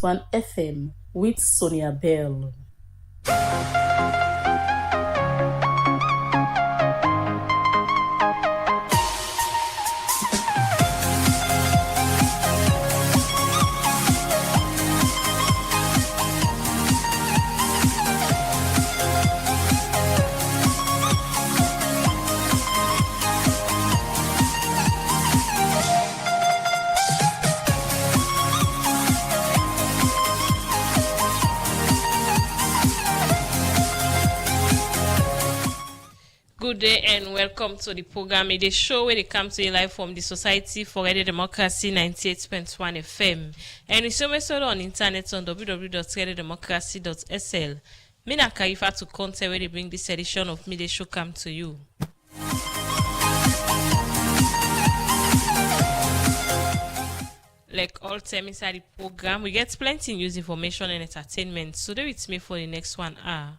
90.1 FM with Sonia Bell. Good day and welcome to the program. It is a show where they come to you live from the Society for Radio Democracy 98.1 FM. And we also on internet on www.radiodemocracy.sl. Mina Kaifa to content where they bring this edition of Midday Show come to you. Like all time inside the program, we get plenty news, information and entertainment. So do with me for the next 1 hour.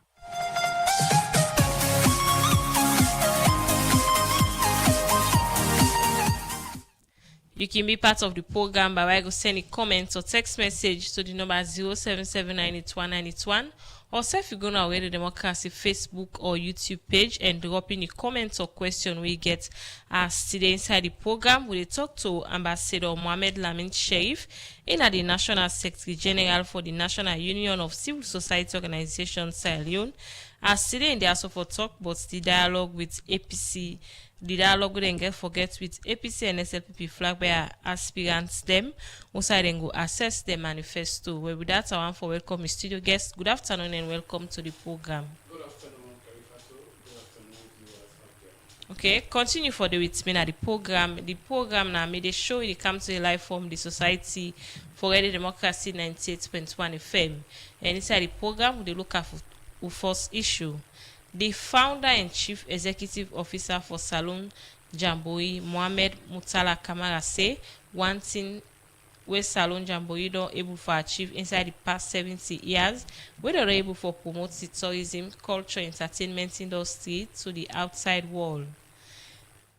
You can be part of the program by send a comment or text message to the number 077981981 or if you go to our Radio Democracy Facebook or YouTube page and drop in a comment or question we get asked today inside the program. We'll talk to Ambassador Mohamed Lamin Sherif, the National Secretary General for the National Union of Civil Society Organizations, Leone. As today in the House for talk about the dialogue with APC. The dialogue we then forget with APC and SLPP flag by aspirants them. Also, then go assess the manifesto. Well, with that, I want to welcome my studio guest. Good afternoon and welcome to the program. Good afternoon, Karifato. Good afternoon, viewers out there. Okay, continue for the with me at the program. The program now made a show. It comes to live from the Society for Radio Democracy 98.1 FM. And inside the program, we look at the first issue. The founder and chief executive officer for Salon Jamboree, Mohamed Mutala Kamara, say one thing where Salon Jamboree don't able to achieve inside the past 70 years, where they're able to promote the tourism, culture, entertainment industry to the outside world.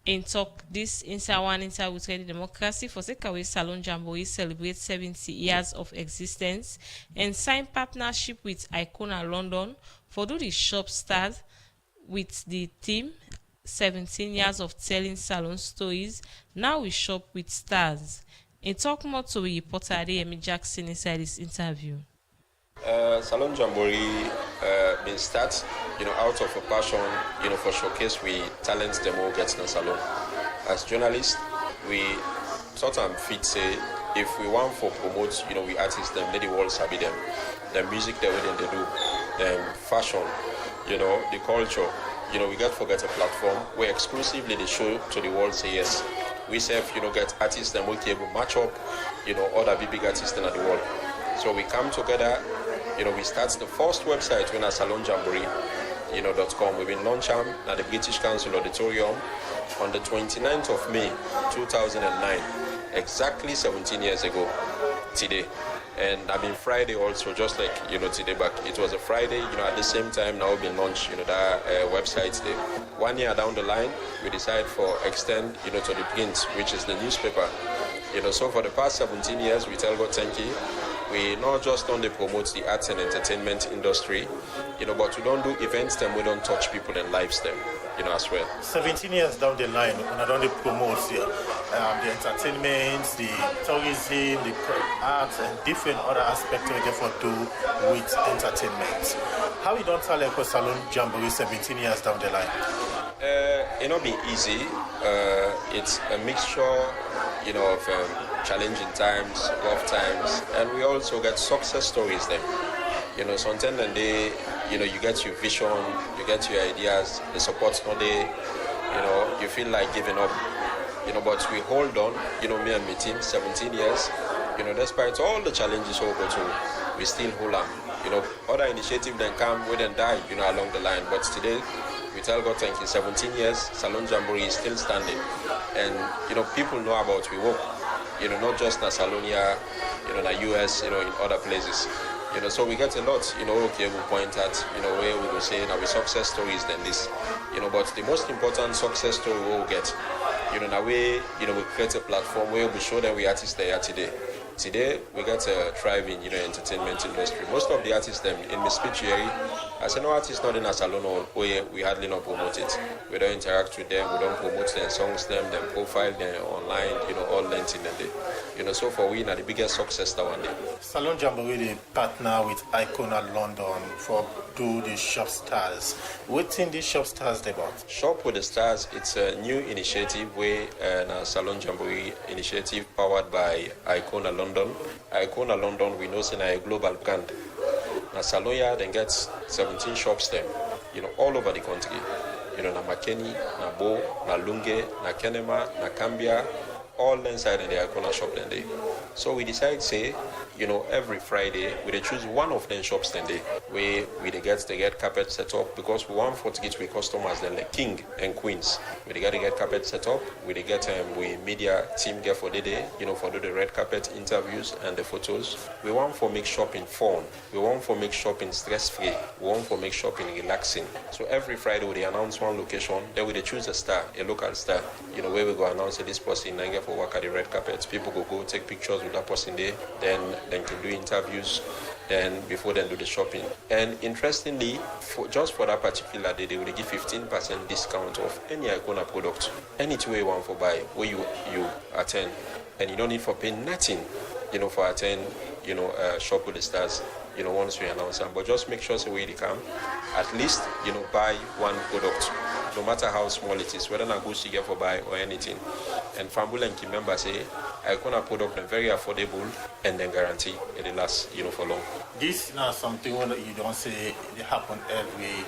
In talk this inside one inside with Radio Democracy for Sekaway Salon Jamboree celebrates 70 years of existence and sign partnership with Icona London for do the shop start with the theme 17 years of telling salon stories. Now we shop with stars. In talk more to reporter Amy Jackson inside this interview. Salon Jamboree been start, out of a passion, for showcase we talents them all get in a salon. As journalists, we sort of fit say if we want for promote, we artists them, let the world sabi them, the music they do, them fashion, the culture, we get forget a platform where exclusively they show to the world say yes. We say get artists that will able match up, other big artists in the world. So we come together, we start the first website when a Salon Jamboree, .com. We've been launched at the British Council Auditorium on the 29th of May 2009, exactly 17 years ago today. And I mean Friday also, just like today back. It was a Friday, at the same time now we've been launched, that website today. 1 year down the line, we decided for extend, to the print, which is the newspaper. So for the past 17 years, we tell God thank you. We not just only promote the arts and entertainment industry, but we don't do events them, we don't touch people and lives them, as well. 17 years down the line, we not only promote the entertainment, the tourism, the arts, and different other aspects we therefore do with entertainment. How we don't tell like Salon Jamboree 17 years down the line? It not be easy. It's a mixture, of challenging times, rough times, and we also get success stories then. Sometimes and they, you get your vision, you get your ideas, the support's not there, you feel like giving up, but we hold on, me and my team, 17 years, despite all the challenges we go through, we still hold on. Other initiatives then come, we then die, along the line, but today, we tell God thank you, 17 years, Salon Jamboree is still standing. And, people know about we work, not just in Salonia, in the US, in other places. So we get a lot, okay, we point at, where we will say, now we success stories than this. But the most important success story we will get, in a way, we create a platform where we show that we artists there today. Today, we got a thriving, entertainment industry. Most of the artists them in my speech area, as an artist not in a salon or we hardly not promote it. We don't interact with them, we don't promote their songs, them profile them online, all length in the day. So for we now the biggest success that one day. Salon Jamboree they partner with Icona London for do the Shop Stars. What's in the Shop Stars they about? Shop with the Stars, it's a new initiative where Salon Jamboree initiative powered by Icona London. Icona London, we know is a global brand. Now Saloya then gets 17 shops there, all over the country. Na Makeni, na Bo, na Lunge, na Kenema, na Cambia, all inside in the Icona shop then day. So we decide say, every Friday we choose one of them shops then day where we they get carpet set up because we want for to get with customers then like king and queens. We they get carpet set up, we they get we media team get for the day, for do the red carpet interviews and the photos. We want for make shopping fun. We want for make shopping stress free. We want for make shopping relaxing. So every Friday we they announce one location, then we they choose a star, a local star, where we go announce this person and get for work at the red carpet. People go take pictures with that person there, then can do interviews, then before then do the shopping. And interestingly, just for that particular day, they will give 15% discount of any Icona product, anything you want for buy, where you attend, and you don't need for pay nothing, for attend, shop with the stars, once we announce them. But just make sure so where they come, at least, buy one product, no matter how small it is, whether not goods you get for buy or anything. And Fambul and key members say, Icona product are very affordable and then guarantee it will last, for long. This is not something when you don't say it happen every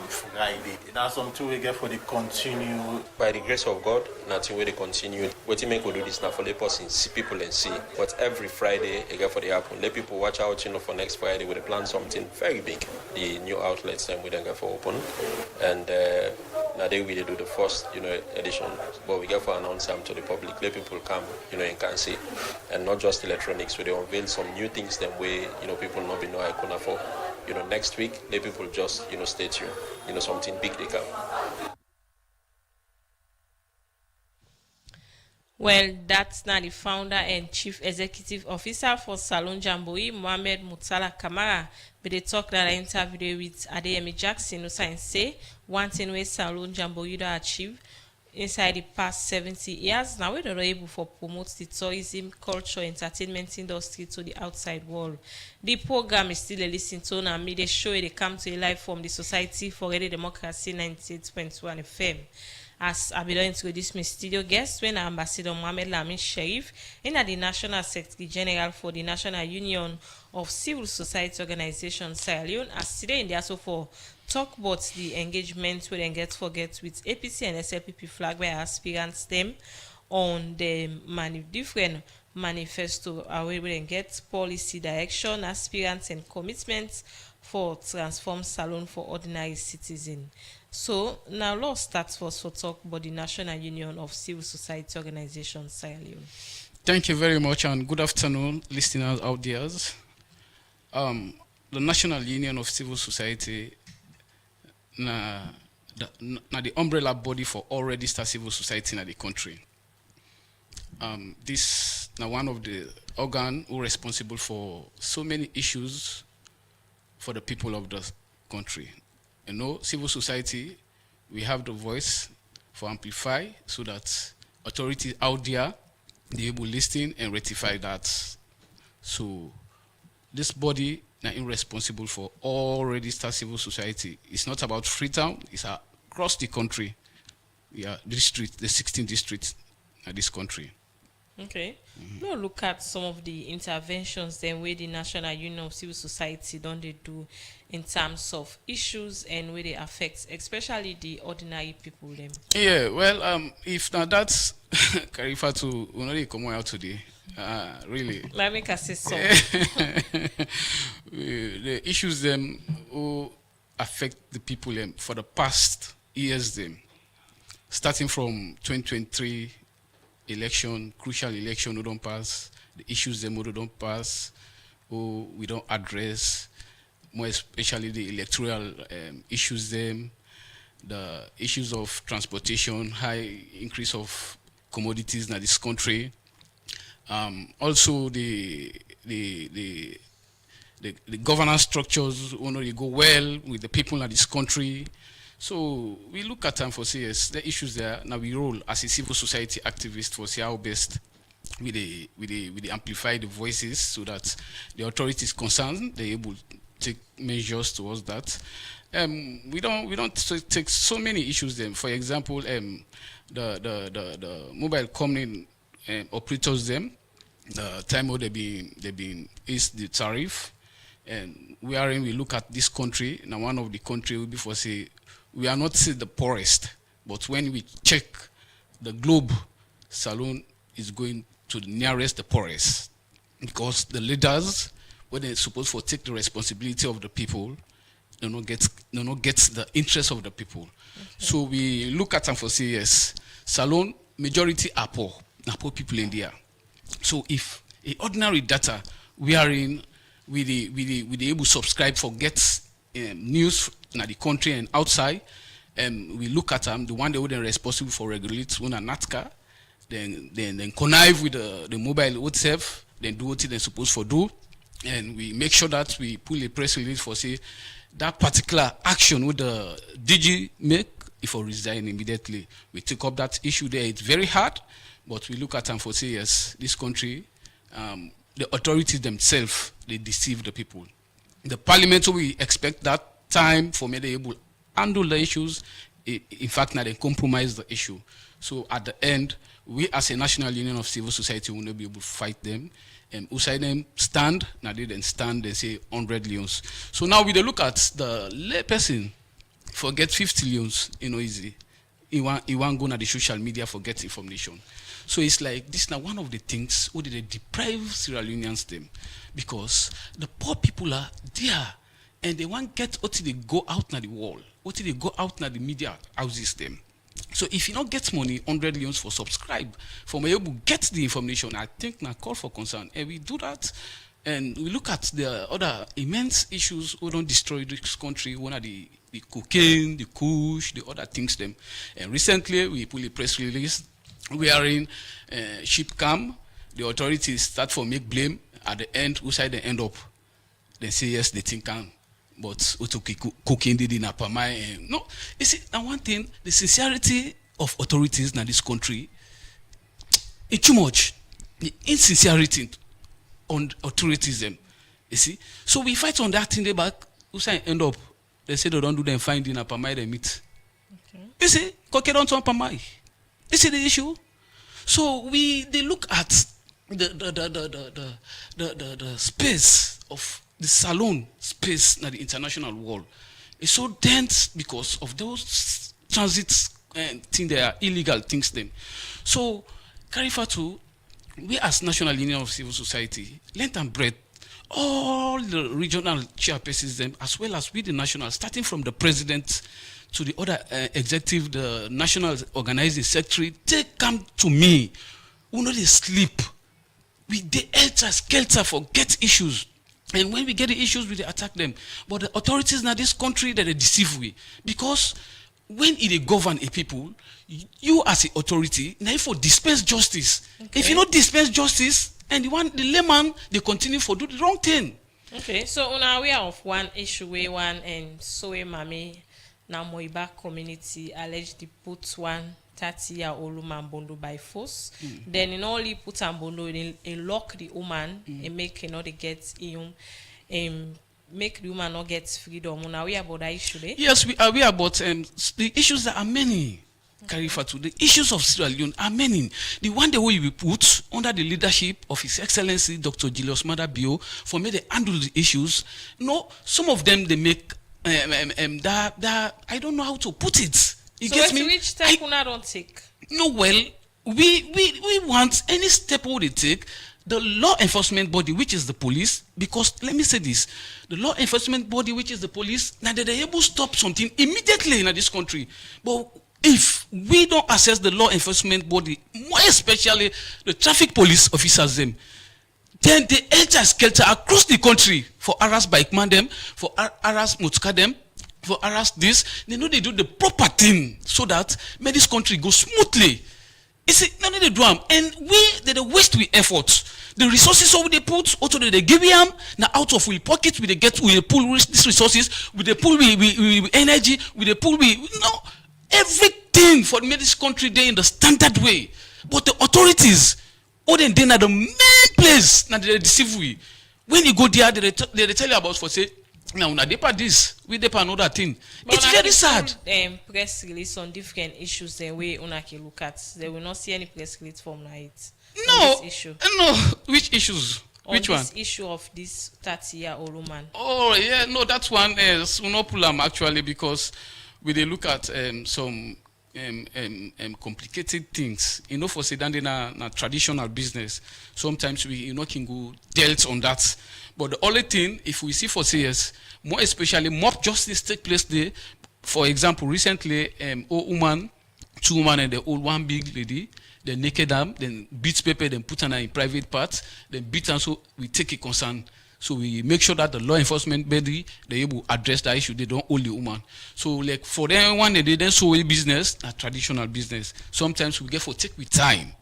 Friday. That's something we get for the continue. By the grace of God, nothing will continue. What you make we do this now for the person, see people and see. But every Friday, it get for the happen. Let people watch out, for next Friday we plan something very big. The new outlets then we then get for open. And now they will do the first, edition. But we get for announce them to the public. Let people come, and can see. And not just electronics. So they unveil some new things then way, people not be know Icona for. Next week, let people just, stay tuned. Something big they come. Well, that's now the founder and chief executive officer for Salon Jamboree, Mohamed Mutala Kamara. But they talk that I interviewed with Adeyemi Jackson, who say one thing where Salon Jamboree achieve inside the past 70 years. Now we're able to promote the tourism, culture, entertainment industry to the outside world. The program is still a listen to and media show they come to live from the Society for Radio Democracy 98.1 FM. As I belong to this my studio guest, when Ambassador Mohamed Lamin Sharif, in the National Secretary General for the National Union of Civil Society Organizations, Sierra Leone, as today in the also for talk about the engagement we then get forget with APC and SLPP flag by aspirants them on the different manifesto we then get policy direction, aspirants and commitments for transform Salon for ordinary citizens. So now let's start first for talk about the National Union of Civil Society Organizations, Sierra Leone. Thank you very much and good afternoon, listeners out there. The National Union of Civil Society the umbrella body for all registered civil society in the country. This now one of the organ who responsible for so many issues for the people of the country. Civil society, we have the voice for amplify so that authorities out there they able to listen and rectify that. So this body now responsible for all registered civil society. It's not about Freetown, it's across the country. Yeah, district, the 16 districts in this country. Okay. Now look at some of the interventions then where the National Union of Civil Society don't they do in terms of issues and where they affect especially the ordinary people them. Yeah, well, if now that's Karifa to only come out today. Really. Let me say so. The issues them who affect the people for the past years them, starting from 2023 election, crucial election who don't pass, the issues them who don't pass, who we don't address, more especially the electoral issues them, the issues of transportation, high increase of commodities in this country, Also the governance structures, they go well with the people in this country. So we look at them for say yes, the issues there. Now we roll as a civil society activist for see how best we amplify the voices so that the authorities concerned they're able to take measures towards that. We don't take so many issues then. For example, the mobile company operators them the time how they've been is the tariff, and we look at this country now. One of the country will be for say we are not the poorest, but when we check the globe, Salone is going to the nearest the poorest because the leaders, when they're supposed to take the responsibility of the people, do not get the interest of the people. Okay. So we look at them for say yes, Salone majority are poor, people in there. So if a ordinary data we are in, we able to subscribe for get news in the country and outside, and we look at them, the one that are responsible for regulate one and NATCA, then connive with the mobile itself, then do what they're supposed to do, and we make sure that we pull a press release for say that particular action with the DG make if I resign immediately. We take up that issue there. It's very hard, but we look at them for say yes, this country, the authorities themselves, they deceive the people. The parliament, so we expect that time for me to be able to handle the issues. In fact, now they compromise the issue. So at the end, we as a National Union of Civil Society will not be able to fight them. And outside them stand, now they then stand, they say 100 leons. So now we look at the lay person, forget 50 leons, easy. He want go to the social media for get information. So it's like this now one of the things where they deprive Sierra Leoneans them, because the poor people are there and they want get what they go out na the wall, what they go out na the media houses them. So if you don't get money, 100 leons for subscribe, for me able get the information, I think now call for concern. And we do that, and we look at the other immense issues who don't destroy this country. One of the cocaine, the kush, the other things them. And recently we put a press release. We are in ship cam. The authorities start for make blame. At the end, who side they end up? They say yes, they think can. But cocaine did in Apamai. No, you see, and one thing, the sincerity of authorities in this country, it's too much. The insincerity on authorities, you see. So we fight on that thing, they back, who say end up? They say they don't do them find in Apamai, they meet. Okay. You see, cocaine don't want Apamai. You see the issue? So they look at the space of the Salone space in the international world. It's so dense because of those transits and things that are illegal things them. So carry to we as National Union of Civil Society, length and breadth, all the regional chairpersons them, as well as we the national, starting from the president to the other executive, the national organizing secretary, they come to me. We know they sleep. We the skelter for get issues. And when we get the issues, we attack them. But the authorities in this country, they deceive we. Because when it govern a people, you as an authority, now for dispense justice. Okay. If you don't dispense justice, and the layman, they continue for do the wrong thing. Okay. So now we are of one issue where one and so Mami now Moiba community allegedly put one 30-year-old woman bondo by force. Then in all he put and bondo in lock the woman and make they get him make the woman not get freedom. Now we are about that issue there. Yes, we are about the issues that are many. Karifatu, the issues of Sierra Leone are many. The one the way we put under the leadership of His Excellency Dr. Julius Maada Bio for me to handle the issues. No, some of them they make that I don't know how to put it. You so get me? Which step una don't take? No, well, we want any step we take, the law enforcement body, which is the police, because let me say this, the law enforcement body, which is the police, now they're able to stop something immediately in this country. But if we don't assess the law enforcement body, more especially the traffic police officers them, then they enter skelter across the country for harass bike man them, for harass motorcar them, for harass this. They know they do the proper thing so that may this country go smoothly. You see, none of the drum, and they waste with effort. The resources over they put, also they give them now out of we pocket, we pull these resources, we pull with energy, we pull everything for this country they in the standard way. But the authorities, then are the main place now they deceive we. When you go there, they tell you about for say. Now, they part this, we depend another thing. But it's very sad. Press release on different issues the way una can look at. They will not see any press release from it. No, this issue. No. Which issues? Which one? This issue of this 30-year-old woman. Oh yeah, no, that one is we not pull them actually because we they look at some complicated things. For say that in a traditional business, sometimes we can go dealt on that. But the only thing, if we see for CS, more especially mob justice take place there. For example, recently, old woman, 2 women and the old one big lady, they naked them, then beat paper, then put her in private parts, then beat her. So we take a concern. So we make sure that the law enforcement body they able to address that issue. They don't hold the woman. So like for them one they then so a business, a traditional business. Sometimes we get for take with time.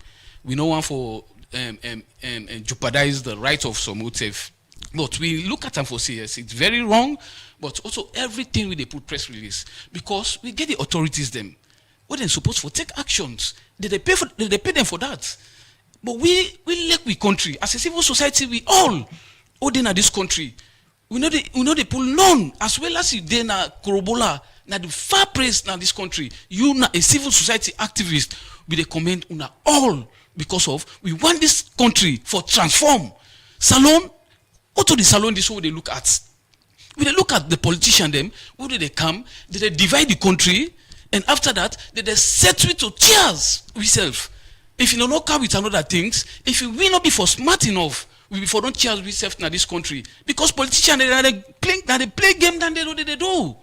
We don't want for jeopardize the right of some motive. But we look at them for CS. It's very wrong. But also everything they put press release because we get the authorities them. What they're supposed to take actions. They pay them for that. But we like we country as a civil society we all in this country. We know they pull none as well as they na Korobola na the far place na this country. You na a civil society activist we they comment una all because of we want this country for transform. Salon, to the salon this what they look at. When they look at the politician them, who do they come? They divide the country, and after that, they set we to tears ourselves. If you don't come with another things, if we will not be for smart enough, we for don't cheers ourselves in this country. Because politicians they play game than they do.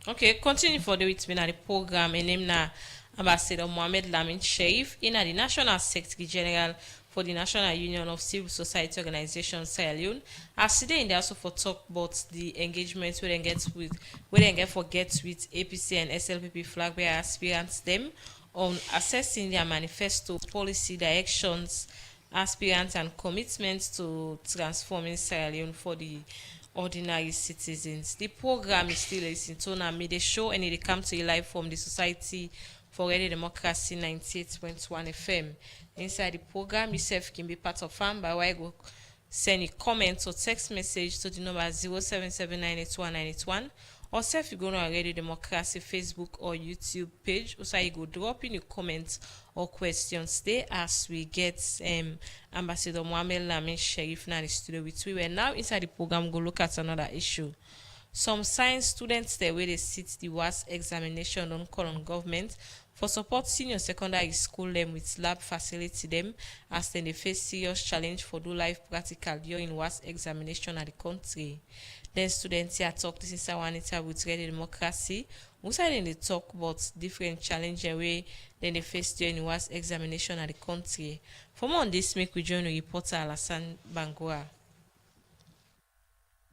Okay, continue for the with me na the program and name na Ambassador Mohamed Lamin Sharif in the National Secretary General for the National Union of Civil Society Organizations, Sierra Leone, as today in the also for talk about the engagement where they get with APC and SLPP flag bearer aspirants them on assessing their manifesto, policy directions, aspirants and commitments to transforming Sierra Leone for the ordinary citizens. The program is still a Sintona made a show and it comes to you live from the Society for Radio Democracy 98.1 FM. Inside the program, yourself can be part of fam by way go send a comment or text message to the number 077981981 or self you go to our Radio Democracy Facebook or YouTube page. Also, you go drop in your comments or questions there as we get Ambassador Mohamed Lamin Sharif now in the studio with we. We're now inside the program, go look at another issue. Some science students there where they sit the WAS examination on call on government for support senior secondary school them with lab facility them as then they face serious challenge for do live practical during WAS examination at the country. Then students here talk this is our interview with Radio Democracy. We then they talk about different challenges where then they face during WAS examination at the country. For more on this, make we join the reporter Alassane Bangura.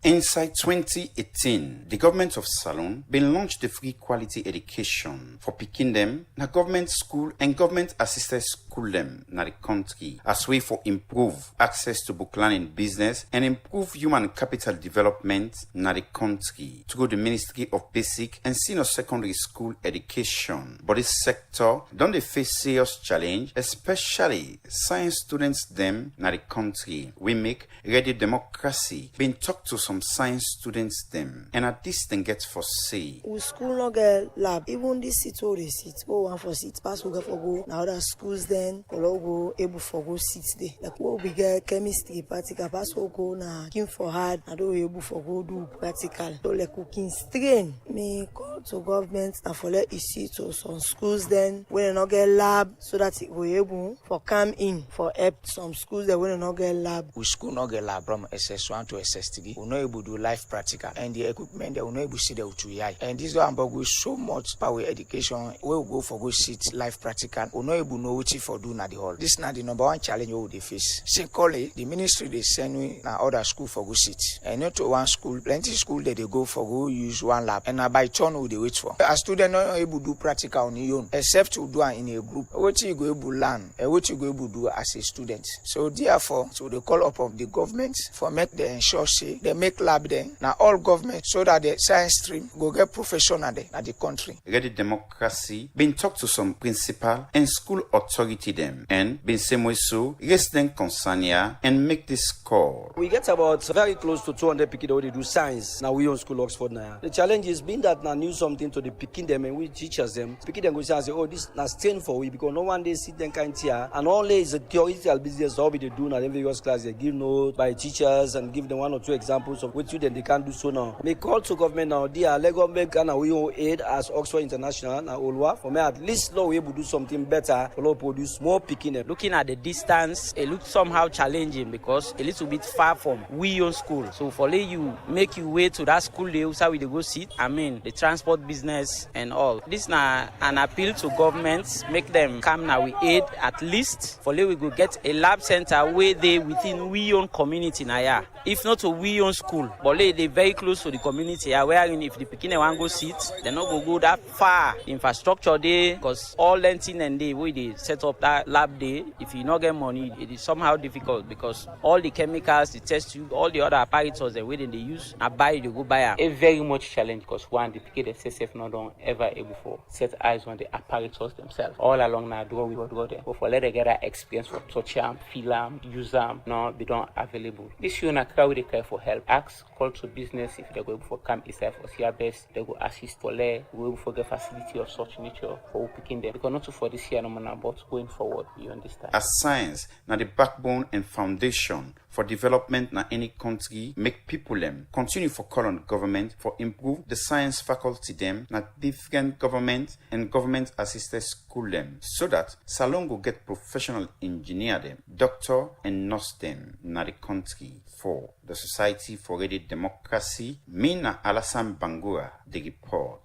Inside 2018, the government of Salon been launched the free quality education for picking them na government school and government assisted school them na the country as way for improve access to book learning business and improve human capital development na the country through the Ministry of Basic and Senior Secondary School Education. But this sector don't they face serious challenge, especially science students them na the country. We make Radio Democracy been talk to some science students them and at this then get for say we school no get lab even this sit or they sit one for sit pass we get for go now other schools then we go able for go sit there like we get chemistry practical pass we go na cooking for hard and we able for go do practical so like cooking strain me call to government and for let issue to some schools then when not get lab so that we able for come in for help some schools that when not get lab we school no get lab from SS1 to SS3 we no able to do life practical, and the equipment they will not able to see the utuyai. And this one but with so much power education, we will go for go sit life practical, we not able to know what for do na the hall. This is not the number one challenge we will face. Secondly, the ministry they send we na other school for go sit. And not to one school, plenty school that they go for go use one lab. And by turn we they wait for. A student not able to do practical on your own, except to do it in a group. What you go able to learn, and what you go able to do as a student. So therefore, so they call up of the government for make the ensure say they make lab there. Now all government so that the science stream go get professional there at the country. Ready democracy been talk to some principal and school authority them and been same way so raise them concern here and make this call. We get about very close to 200 people that they do science now we on school Oxford now. The challenge is being that now knew something to the picking them and we teachers them. Picking them go say oh this na stain for we because no one day sit them kind here and only is a theoretical business all they do now in various class they give notes by teachers and give them one or two examples of what students they can do so now. May call to government now dear let government can we own aid as Oxford International now Olwa for me at least now we able to do something better for produce more picking them. Looking at the distance, it looks somehow challenging because a little bit far from we own school. So for you make you way to that school they also we go sit. I mean the transport business and all. This now an appeal to governments, make them come now we aid at least for we go get a lab center where they within we own community now yeah. If not to we own school, but they very close to the community yeah, wherein if the Pekin want go sit, they not go that far. Infrastructure there, because all lenting and they way they set up that lab there. If you not get money, it is somehow difficult because all the chemicals, the test tube, all the other apparatus the way they use, I buy they go buy. A very much challenge because one the Pekin the SSF not don't ever able for set eyes on the apparatus themselves. All along now do we go there. But for let they get that experience for touch them, feel them, use them, no they don't available. This you na crowd they care for help. Ask call to business if they go for camp itself or see best they go assist for le go for the facility of such nature for picking them because not for this year no man but going forward beyond this time. As science na the backbone and foundation for development na any country, make people them continue for call on government for improve the science faculty them na different government and government assisted school them so that Salon go get professional engineer them, doctor and nurse them na the country. For the Society for Ready Democracy, Mina Alassane Bangura, the report.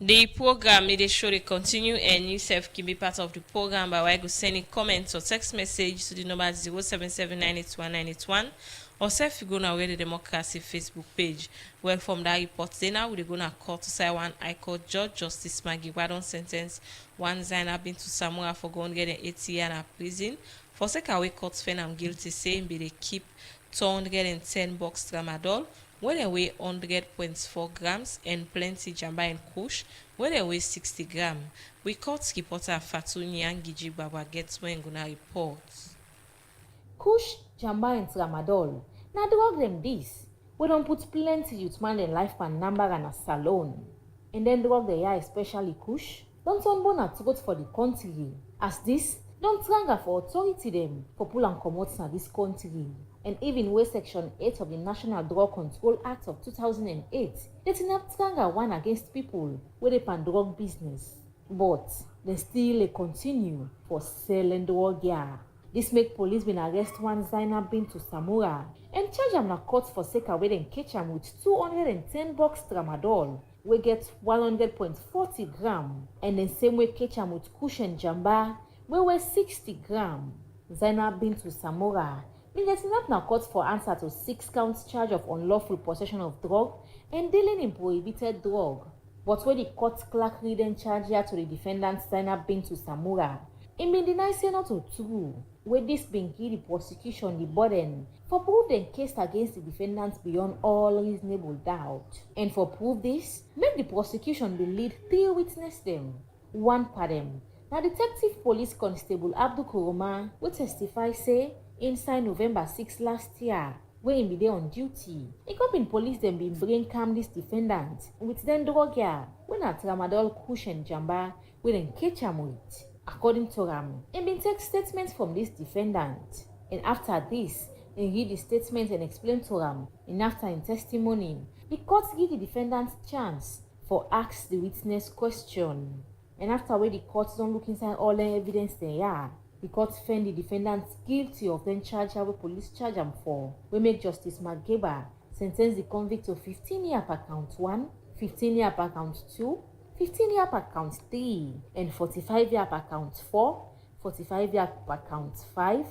The program they show they continue and you self can be part of the program by way of sending comments or text message to the number 077981981 or self you go now the Democracy Facebook page. Well from that report then now we're gonna court to say one I call Judge Justice Maggie Wadon sentence one Zainab been to Samora for going getting 8 years in prison. For second way court found I'm guilty saying be they keep 210 box tramadol when they weigh 100.4 grams and plenty jamba and kush when they weigh 60 grams. We caught reporter Fatuni Angiji Baba gets when gonna report. Kush, jamba and tramadol. Now drug them this. We don't put plenty youth man in life and number and a salon. And then drug the air especially kush. Don't turn bone at throat for the country. As this, don't tranga for authority them for pull and commot na this country. And even where Section 8 of the National Drug Control Act of 2008, they have tranga one against people where they pan drug business. But they still continue for selling drug yeah. This make police been arrest one Zainab been to Samora and charge am na court for sake where they catch am with 210 box tramadol. We get 100.40 gram and then same way catch am with cushion jamba we weigh 60 gram. Zainab been to Samora been getting up na court for answer to 6 counts charge of unlawful possession of drug and dealing in prohibited drug. But when the court clerk read and charge here to the defendant Zainab been to Samora, it been denied say not to true. Where this been give the prosecution the burden for prove the case against the defendants beyond all reasonable doubt. And for prove this, make the prosecution believe 3 witnesses them. One part them. Now Detective Police Constable Abdul Kuroma will testify say inside November 6 last year, when he be there on duty, he come in police them been bring calm this defendant with them drug here when a tramadol cushion jamba when them catch am with. According to Ram, he been take statements from this defendant, and after this, he read the statement and explain to Ram. And after in testimony, the court give the defendant chance for ask the witness question. And after where the court don't look inside all the evidence they are, The court found the defendants guilty of then charge wey police charge am for, wey make Justice Mageba sentence the convict to 15 years per count 1, 15 years per count 2, 15 years per count 3, and 45 years per count 4, 45 years per count 5,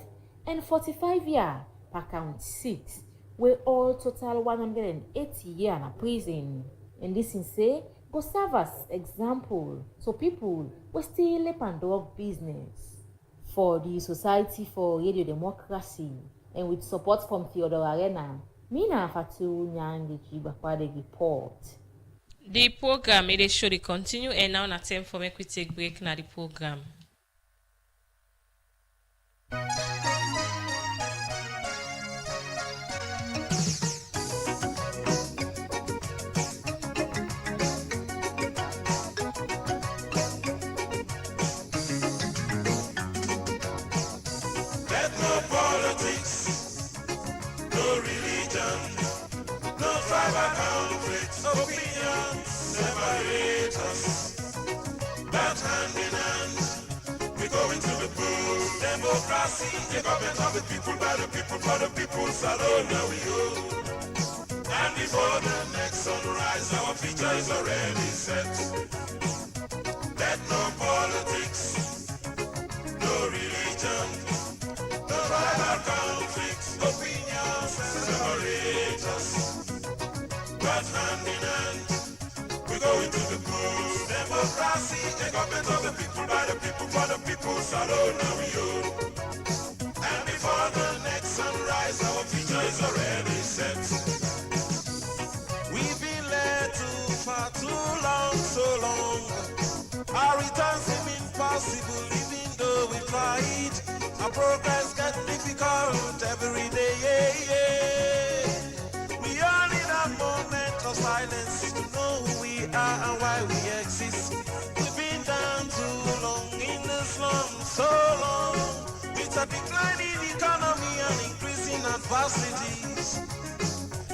and 45 years per count 6, wey all total 180 years in prison. And this in say go serve as example so people wey still lep and drug business. For the Society for Radio Democracy and with support from Theodore Arena, Mina Fatu Nyangi Bakwade report. The program it show dey continue and now na time for make we take break na the program. Opinions separate us, but hand in hand we go into the booth. Democracy, the government of the people, by the people, for the people. Salon, now we go. And before the next sunrise, our future is already set. Let no politics, no religion, no tribal conflicts, opinions separate us. But hand in hand, we go into the booth. Democracy, the government of the people, by the people, for the people. Salon, now we go. And before the next sunrise, our future is already set. We've been led too far, too long, so long. Our return seem impossible, even though we tried. Our progress gets difficult every day. We all need a moment of silence to know who we are and why we exist. We've been down too long in the slums, so long, with a declining economy and increasing adversities,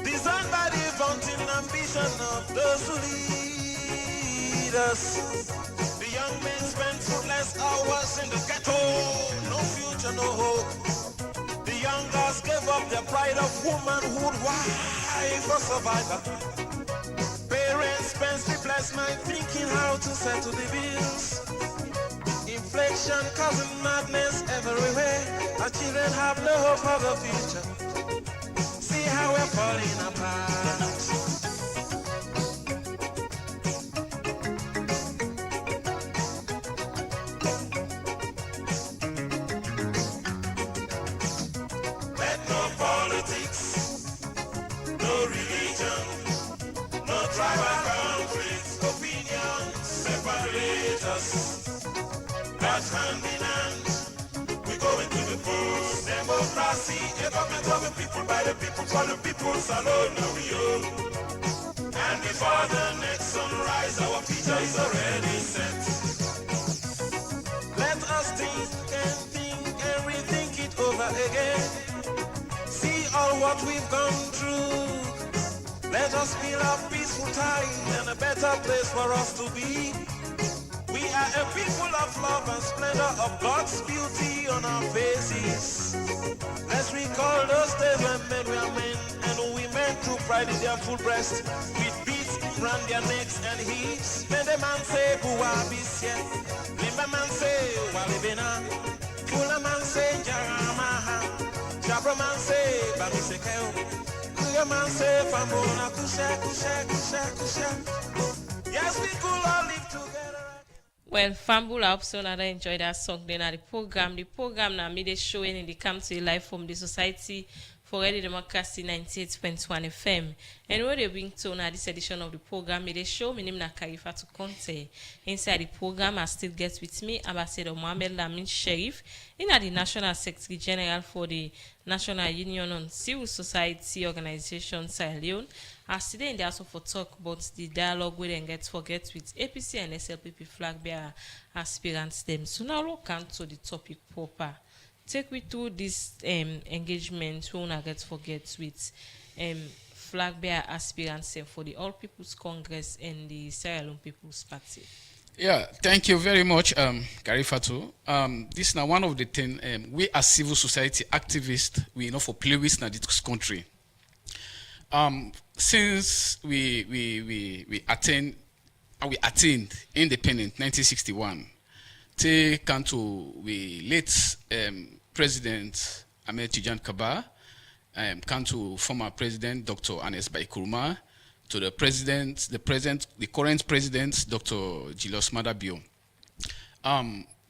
designed by the vaunting ambition of those who lead us. The young men spend fruitless hours in the ghetto, no future, no hope. The young girls gave up their pride of womanhood. Why? For survival. Parents spend sleepless night thinking how to settle the bills. Inflation causing madness everywhere. Our children have no hope for the future. See how we're falling apart. Let no politics, no religion, no tribal conflicts, opinions separate us. But hand in hand, we go into the booth. Democracy, the government of the people, by the people, for the people. Salon, now we go. And before the next sunrise, our future is already set. Let us think and rethink it over again. See all what we've gone through. Let us build a peaceful time and a better place for us to be. We are a people of love and splendor, of God's beauty on our faces. Let's recall those days when men were men and women took pride in their full breast, with beads round their necks and hips. When the man say, Buwa bisye, Limba man say, Walibina, Kula man say, Jaramaha, Jabra man say, Bamisekeo, Kuya man say, Famona, Kusha, Kusha, Kusha, Kusha. Yes, we could all live together. Well, Fambula hope so that I enjoyed that song then at the program. The program now made a showing in the come to live from the Society for Radio Democracy 98.1 FM. And what they bring to now this edition of the program made a show. My name is Karifa to Conte. Inside the program, I still get with me Ambassador Mohamed Lamin Sherif, in the National Secretary General for the National Union on Civil Society Organization, Sierra Leone. As today in the also for talk about the dialogue we then get forget with APC and SLPP flag bearer aspirants them. So now look to the topic proper. Take me through this engagement we wanna get forget with flag bearer aspirants for the All People's Congress and the Sierra Leone People's Party. Yeah, thank you very much, Gary Fatu. This is now one of the things we as civil society activists we for play with in this country. Since we attained independent 1961, take come to we late President Ahmed Tijan Kaba, come to former President Dr. Anes Baikuruma, to the current president, Dr. Julius Madabio.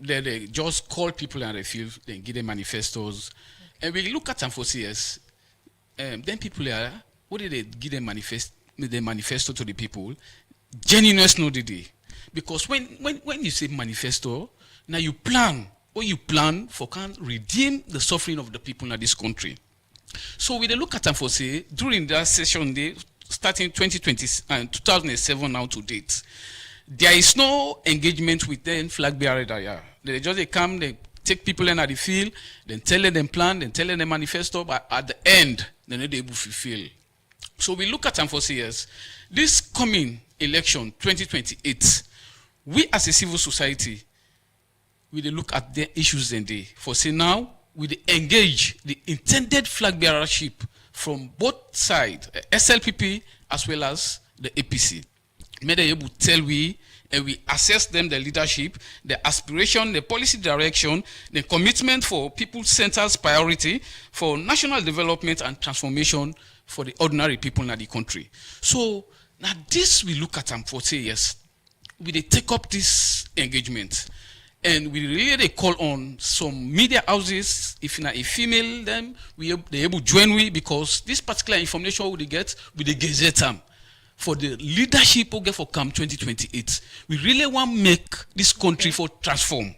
They just call people and they feel they give them manifestos, and we look at them for CS. Then people are what did they give them manifesto to the people? Genuineness no did they? Because when you say manifesto, now you plan for can redeem the suffering of the people in this country. So we look at them for say during that session day starting 2020 and 2007 now to date, there is no engagement with them flag bearer there. They just come, they take people in at the field, then tell them plan, then tell them manifesto, but at the end they're not able to fulfill. So we look at them for say yes, this coming election 2028, we as a civil society we look at the issues and they for say now we engage the intended flag bearership from both sides, SLPP as well as the APC. May they able to tell we and we assess them the leadership, the aspiration, the policy direction, the commitment for people-centered priority for national development and transformation for the ordinary people in the country. So now this we look at them for say yes, we they take up this engagement. And we really call on some media houses, if you're a female, then they're able to join we because this particular information we get with the Gazette them for the leadership we get for CAM 2028. We really want to make this country for transform.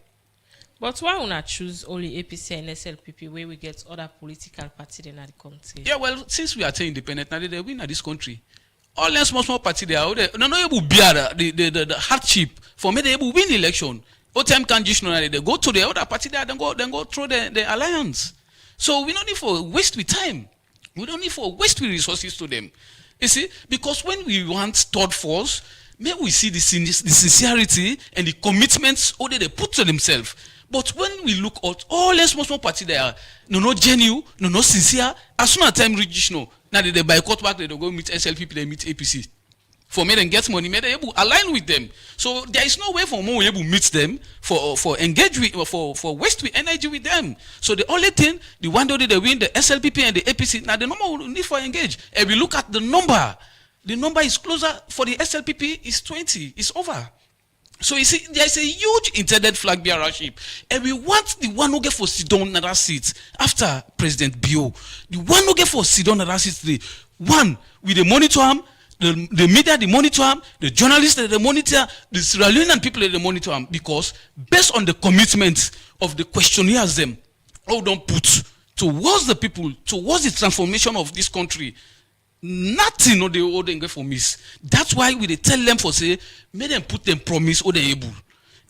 But why would not choose only APC and SLPP where we get other political parties in the country? Yeah, well, since we are independent, now they win at this country. All the small parties they are not able to bear the hardship for me they able win the election. Time conditionally, they go to the other party there, then go through the alliance. So we don't need for waste with time. We don't need for waste with resources to them. You see, because when we want third force, maybe we see the sincerity and the commitments they put to themselves. But when we look at all the small party there, no genuine, no sincere, as soon as time reaches now they boycott back, they go meet SLPP, they meet APC. For me, then get money, may they able align with them. So there is no way for more able meet them for engage with for waste with energy with them. So the only thing, the one day they win the SLPP and the APC. Now the number we need for engage. And we look at the number is closer for the SLPP is 20. It's over. So you see, there is a huge intended flag bearership, and we want the one who get for sit down in that seat after President Bio. The one who get for sit down in that seat today. One with the monitor him. The media, they monitor them, the journalists, they monitor, the Sierra Leonean people, they monitor them, because based on the commitment of the questionnaires them, all don't put towards the people, towards the transformation of this country, nothing or they get for miss. That's why we they tell them for say, make them put them promise or they able.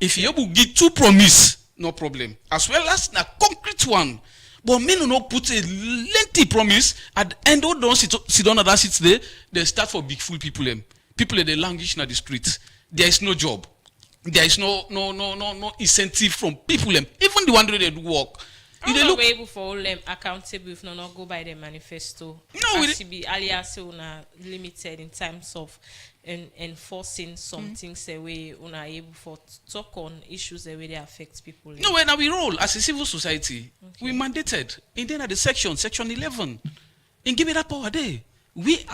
If you able give 2 promise, no problem. As well as a concrete one. But men no put a lengthy promise at the end of don't sit down at that seat there, they start for big fool people. People they languish in the streets. There is no job. There is no incentive from people. Even the one that they do work. How are we able for all them accountable if not go by the manifesto? No, it should be alias limited in terms of enforcing some things the way una able for talk on issues the way they affect people. No, when we roll as a civil society, we mandated in then at the section 11, and give it that power there. We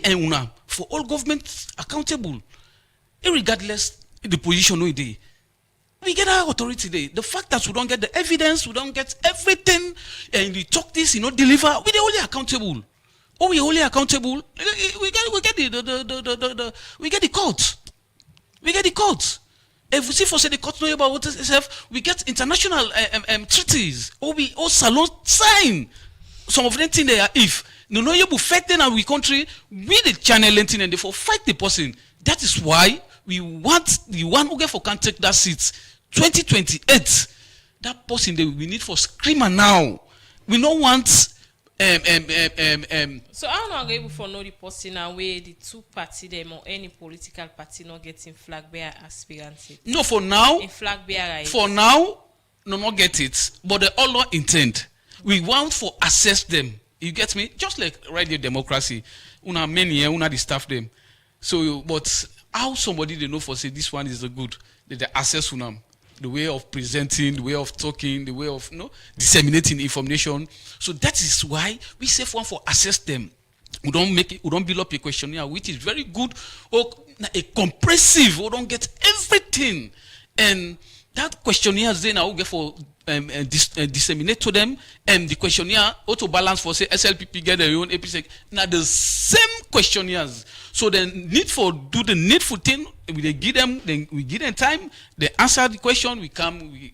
and una for all governments accountable, irregardless the position we dey. We get our authority there. The fact that we don't get the evidence, we don't get everything, and we talk this, deliver. We are only accountable. Oh, we are only accountable. We get the court. We get the court. If we see for say the court know about what is itself, we get international treaties. We salon sign. Some of them things they are if no you fight in our country, we the channel and they for fight the person. That is why we want the one who get for can take that seat 2028. That person that we need for screamer now. We don't want So how not able for know the person and where the two party them or any political party not getting flag bearer aspirants? No, for now. A flag bearer. For now, no, not get it. But they all not intend. We want for assess them. You get me? Just like radio democracy. Una many, una the staff them. So, but how somebody they know for say this one is the good? They assess unam. The way of presenting, the way of talking, the way of disseminating information. So that is why we say one for assess them. We don't build up a questionnaire which is very good or a comprehensive. We don't get everything, and that questionnaire then I will get for disseminate to them, and the questionnaire auto balance for say SLPP get their own APC. Now the same questionnaires. So the need for do the needful thing. We give them time. They answer the question. We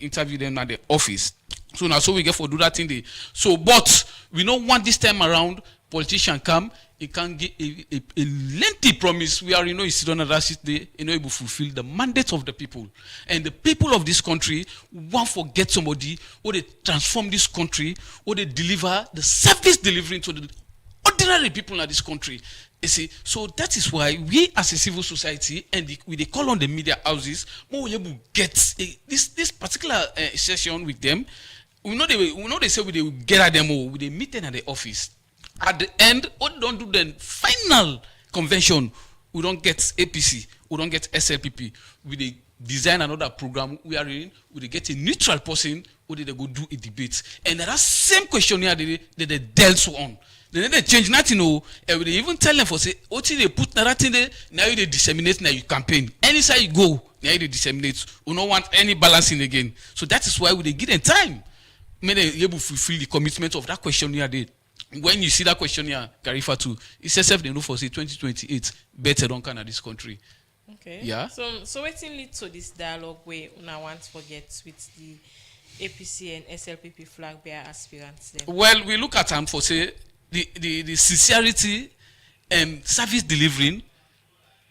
interview them at the office. So now we get for do that thing. So but we don't want this time around politician come. He can give a lengthy promise. We are you sit on that seat there, able to fulfill the mandate of the people. And the people of this country won't forget somebody who they transform this country, who they deliver the service delivering to the ordinary people in this country. You see, so that is why we as a civil society and we they call on the media houses, more able to get this particular session with them. We know they say we will get at them or we they meet them at the office. At the end, what don't do the final convention, we don't get APC, we don't get SLPP. We they design another program we are in, we they get a neutral person who they go do a debate. And that same questionnaire they dealt on. They change nothing, and they even tell them for say, what they put nothing there, now they disseminate, now you campaign. Any side you go, now they disseminate. We don't want any balancing again. So that is why they give them time. May they able to fulfill the commitment of that questionnaire there. When you see that questionnaire, Carifa too, it says they know for say 2028, better don't come at this country. Okay. Yeah. So what lead to this dialogue where una want to forget with the APC and SLPP flag bearer aspirants then? Well, we look at them for say the sincerity and service delivering,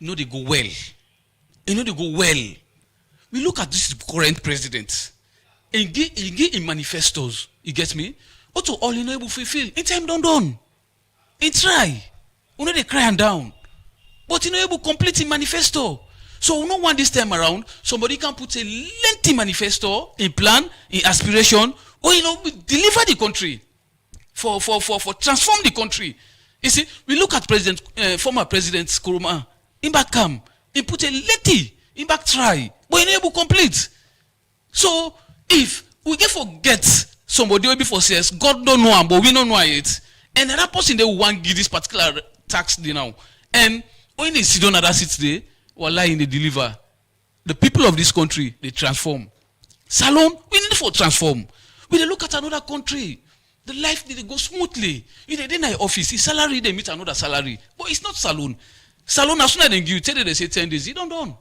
they go well. They go well. We look at this current president and give in manifestos. You get me? What to all able to fulfill? In time done. In try. They cry and down. But able to complete in manifesto. So we don't want this time around somebody can put a lengthy manifesto, a plan, in aspiration, or deliver the country. For transform the country. You see, we look at former President Kuruma. In back come, he put a lengthy, in back try, but he able complete. So if we get forget somebody will be for CS, God don't know him, but we don't know it. And another person they want give this particular tax they now. And when they sit on that seat there, wallahi they deliver. The people of this country, they transform. Salon, we need for transform. We they look at another country. The life they go smoothly. If they in the office, his salary they meet another salary. But it's not salon. Salon as soon as they give you, tell you they say 10 days, you don't done.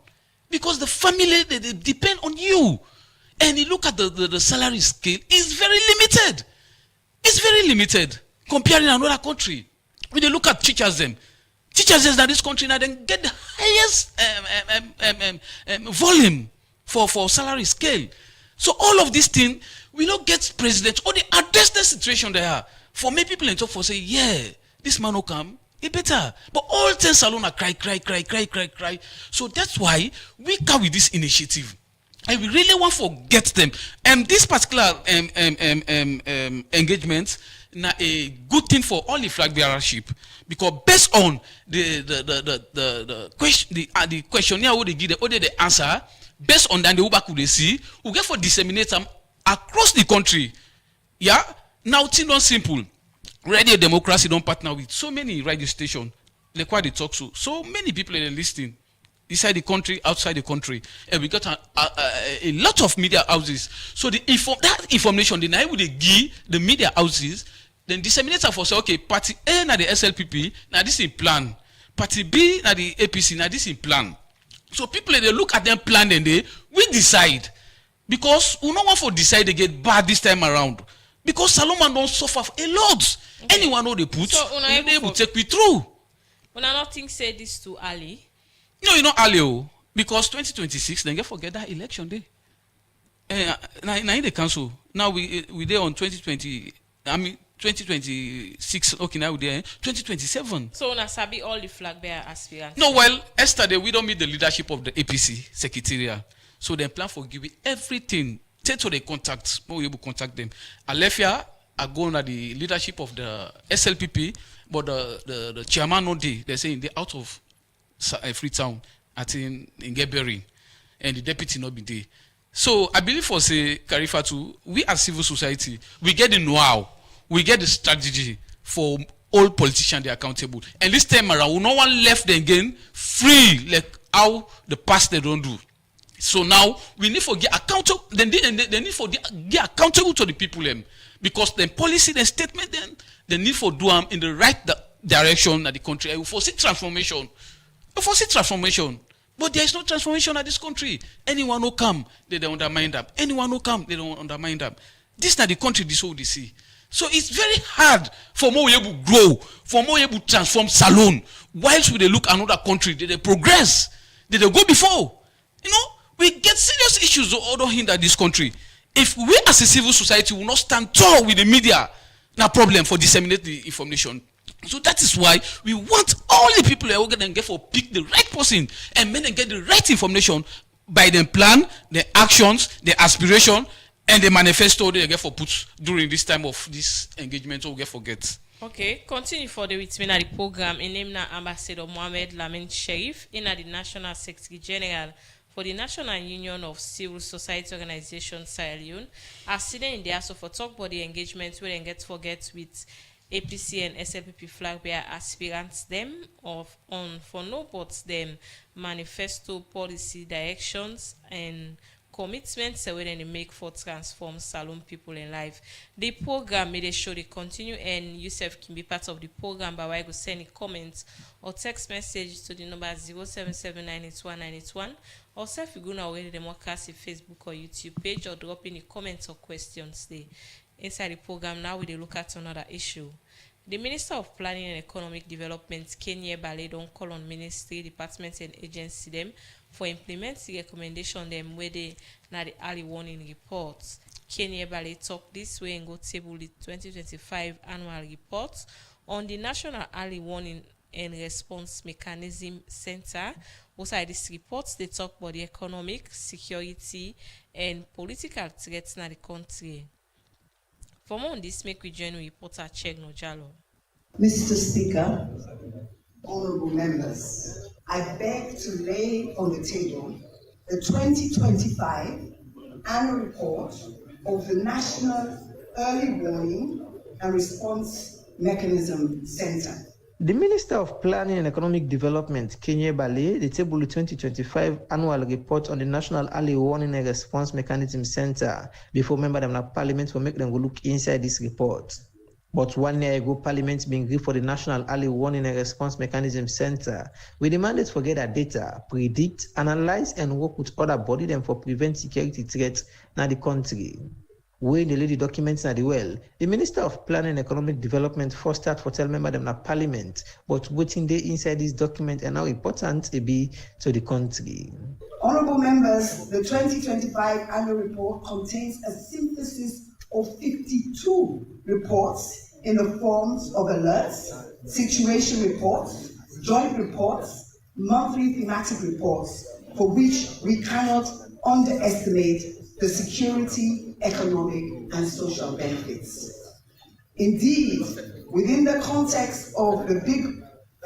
Because the family they depend on you. And you look at the salary scale, it's very limited. It's very limited comparing another country. When they look at teachers in this country now then get the highest volume for salary scale. So all of these things, we don't get president or they address the situation they are. For many people in talk for say, yeah, this man will come, it better. But all 10 salon are cry. So that's why we come with this initiative. And we really want to get them. And this particular engagement na a good thing for all the flag bearership, because based on the questionnaire what they give, what they answer, based on that the Uber could see, we get for disseminate them across the country. Yeah. Now things not simple. Radio democracy don't partner with so many radio stations. Like what they talk so many people are listening. Inside the country, outside the country, and we got a lot of media houses. So that information, then I would give the media houses, then disseminate for say, okay, party A na the SLPP, now this is plan. Party B na the APC, now this is plan. So people they look at them plan and we decide, because we don't want to decide they get bad this time around. Because Solomon don't suffer a lot. Okay. Anyone know they put, so they will take me through. When I not think say this too early. No, you know early, because 2026, then you forget that election day. Now in the council, now we there on 2020. I mean 2026. Okay, now there 2027. So na sabi all the flag bearer aspirants. No, well, yesterday we don't meet the leadership of the APC secretariat, so they plan for giving everything. Take to the contacts, we able to contact them. I left here. I go under the leadership of the SLPP, but the chairman no day. They're saying they're out of Freetown, I think in Gebering, and the deputy not be there. So I believe for say Karifatu, we as civil society, we get the know-how, we get the strategy for all politicians they are accountable. And this time around, no one left them again free like how the past they don't do. So now we need to get accountable. They need for get accountable to the people them. Because the policy, the statement, then they need for do them in the right direction at the country. We foresee transformation. We foresee transformation. But there is no transformation at this country. Anyone who come, they don't undermine them. Anyone who come, they don't undermine them. This is not the country this whole they see. So it's very hard for more able to grow, for more able to transform Salone. Whilst we they look another country, they progress, they go before. You know, we get serious issues that other hinder this country. If we as a civil society will not stand tall with the media, no problem for disseminate the information. So that is why we want all the people that can get for pick the right person and then get the right information by the plan, the actions, the aspiration, and the manifesto they get for put during this time of this engagement. So we get forget. Okay, continue for the with me at the program. In name na Ambassador Mohamed Lamin Sherif, in the National Secretary General for the National Union of Civil Society Organizations Sierra Leone, are sitting in the also for talk about the engagement where they get forget with APC and SLPP flag bearer aspirants them on for no but them manifesto policy directions and commitments that they make for transform Salone people in life. The program made a show they continue and yourself can be part of the program by way of sending comments or text message to the number 077981981 or self you go now already democracy Facebook or YouTube page or drop in the comments or questions there. Inside the program now we look at another issue. The Minister of Planning and Economic Development, Kenya Bale, don't call on ministry, departments and agency them for implementing recommendation them where they now the early warning reports. Kenya Bale talk this way and go table the 2025 annual report on the National Early Warning and Response Mechanism Center. Also, these reports they talk about the economic, security, and political threats in the country. For more on this, make we join reporter Cheg Nojalo. Mr. Speaker, honorable members, I beg to lay on the table the 2025 annual report of the National Early Warning and Response Mechanism Center. The Minister of Planning and Economic Development, Kenya Bale, the table the 2025 annual report on the National Early Warning and Response Mechanism Center before member them of Parliament will make them go look inside this report. But 1 year ago, Parliament being agreed for the National Early Warning and Response Mechanism Center, we demanded for get that data, predict, analyze, and work with other bodies them for prevent security threats in the country. When the lady documents at the well, the Minister of Planning and Economic Development first start for tell member them na Parliament, but waiting there inside this document and how important it be to the country. Honorable members, the 2025 annual report contains a synthesis of 52 reports in the forms of alerts, situation reports, joint reports, monthly thematic reports, for which we cannot underestimate the security, economic, and social benefits. Indeed, within the context of the big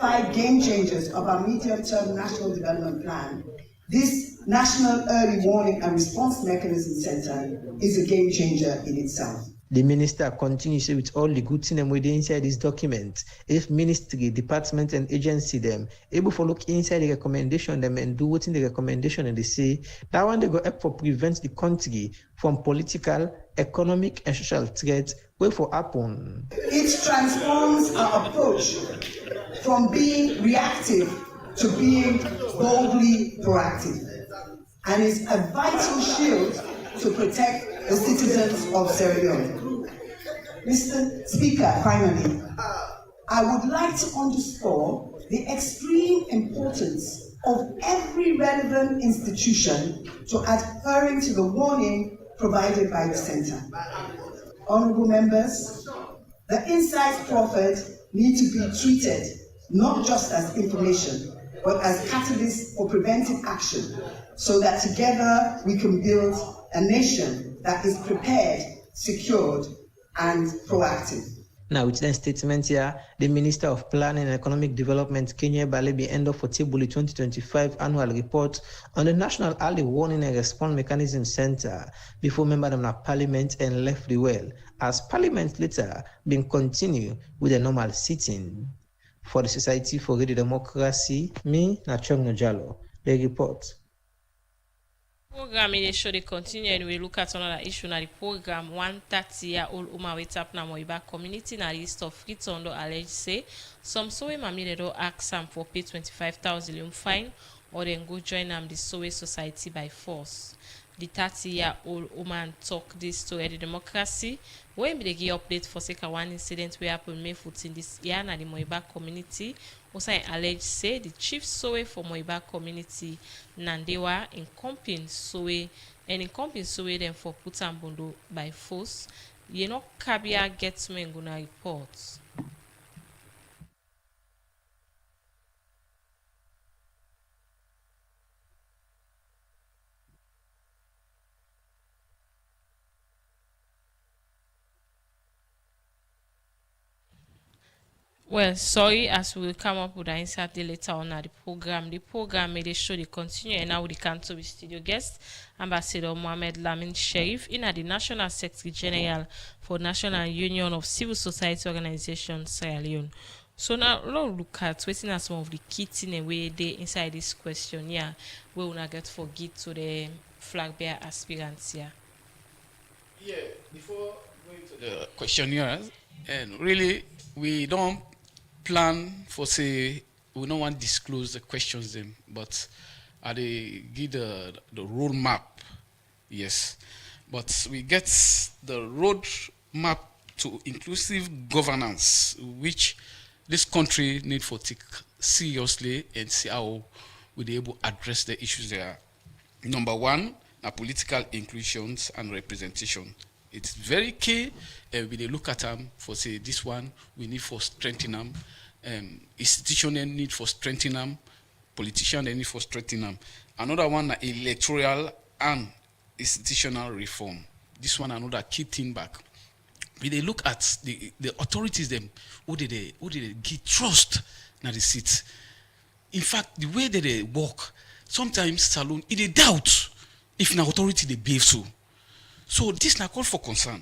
5 game changers of our medium-term national development plan, this National Early Warning and Response Mechanism Center is a game changer in itself. The minister continues with all the good things within inside this document. If ministry, department, and agency them able to look inside the recommendation them and do what's in the recommendation and they say that one they go help for prevent the country from political, economic, and social threats where for happen. It transforms our approach from being reactive to being boldly proactive and is a vital shield to protect the citizens of Sierra Leone. Mr. Speaker, finally, I would like to underscore the extreme importance of every relevant institution to adhering to the warning provided by the Center. Honorable members, The insights proffered need to be treated not just as information, but as catalysts for preventive action, so that together we can build a nation that is prepared, secured, and proactive. Now, with that statement here, the Minister of Planning and Economic Development, Kenya Balebi, end up for table 2025 annual report on the National Early Warning and Response Mechanism Center before member of Parliament and left the well, as Parliament later been continue with a normal sitting. For the Society for Radio Democracy, me, Nachong Najalo, the report. Program they show they continue and we look at another issue na the program 130-year-old woman wait up na Moiba community na list of Freetown alleged say some Sowe mami they don't ask am for pay 25,000 fine or then go join them the Sowe society by force. The 30-year-old woman talk this to the democracy when they give update for second one incident where happened May 14 this year na the Moiba community. Also alleged say the chief Sowe for Moiba community Nandewa encompassing Sowe and encompassing Sowe them for Putambondo by force. You know Kabia gets me gonna report. Well, sorry, as we will come up with an insert later on at the program. The program made a show they continue and now we come to the studio guest, Ambassador Mohamed Lamin Sherif, in the National Secretary General for National Union of Civil Society Organizations, Sierra Leone. So now let's look at waiting at some of the key things away they inside this question here, where we get forget to the flag bearer aspirants here. Yeah, before going to the questionnaires, and really we don't plan for say we don't want to disclose the questions them, but they give the roadmap, yes. But we get the roadmap to inclusive governance, which this country need for take seriously and see how we be able to address the issues there. Number one, political inclusions and representation. It's very key. We they look at them for say this one we need for strengthening them, institution need for strengthening them, politician need for strengthening them. Another one electoral and institutional reform. This one another key thing back. We they look at the authorities them who did they give trust na the seats. In fact, the way that they work, sometimes Salon it they doubt if na authority they behave so. So this na call for concern.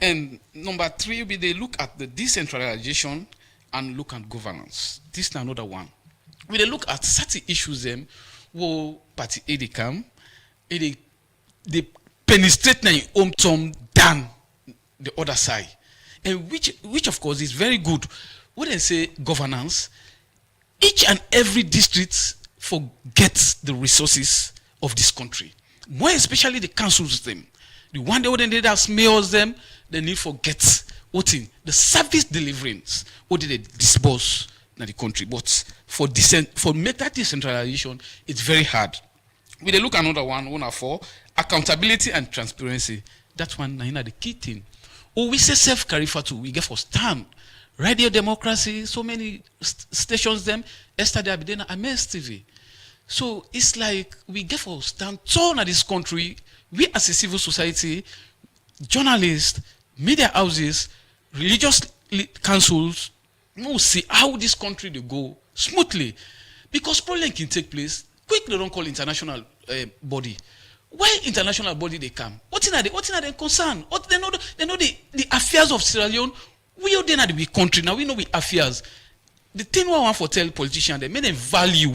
And number three, we they look at the decentralization and look at governance. This is another one. We they look at certain issues them who party A they come, they penetrate na in home term than the other side. And which of course is very good. When they say governance, each and every district forgets the resources of this country. More especially the council system. The one day when they ask mayors them, they need forget what in the service deliverance, what did they disburse in the country. But for make that decentralization, it's very hard. We they look another one for accountability and transparency. That one is the key thing. Oh, we say self-carry we get for stand. Radio democracy, so many stations them, yesterday I been on MS TV. So it's like we get for stand tall in this country. We as a civil society, journalists, media houses, religious councils, we see how this country they go smoothly. Because problem can take place, quick they don't call international body. Why international body they come? What are they concern? What they know the affairs of Sierra Leone. We are then the country now. We know we affairs. The thing we want for tell politicians they may they value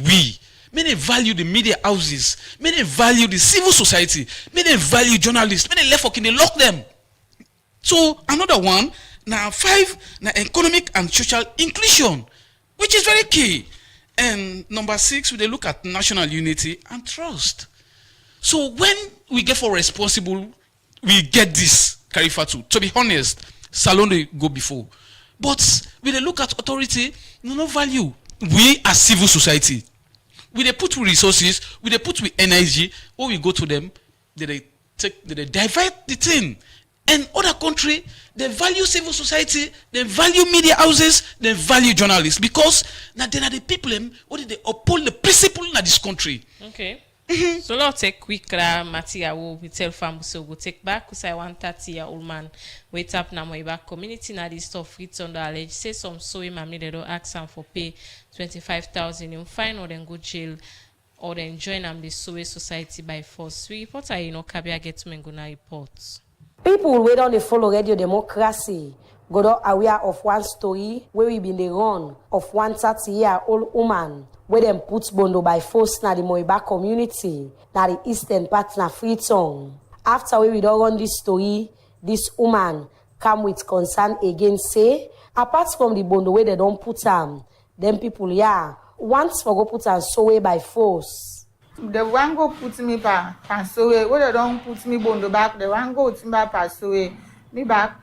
may they value the media houses, may they value the civil society, may they value journalists, may they left working, they lock them. So another one, now 5, now economic and social inclusion, which is very key. And number 6, they look at national unity and trust. So when we get for responsible, we get this Karifatu. To be honest, Salon they go before. But when they look at authority, no value. We as civil society, we they put with resources, we they put with energy, when we go to them, they divert the thing. And other country, they value civil society, they value media houses, they value journalists because now they are the people who they uphold the principle in this country. Okay. So let's take quick material we tell family so go take back because I want 30-year-old man wait up na my back community na this stuff Freetown the allege say some so him and me they don't ask him for pay 25,000 in fine or then go jail or then join them the Sowe society by force. We report Kabia get to Menguna reports. People wey don dey follow Radio Democracy go don aware of one story where we been dey run of one 30-year-old woman where them put bondo by force na the Moiba community na the eastern part na Freetown. After we don run this story, this woman come with concern again say apart from the bondo where they don't put them people once for go put am Sowe by force. The one go put me back and Sowe. Where they don't put me bondo back, the one go put me back and Sowe. Me back.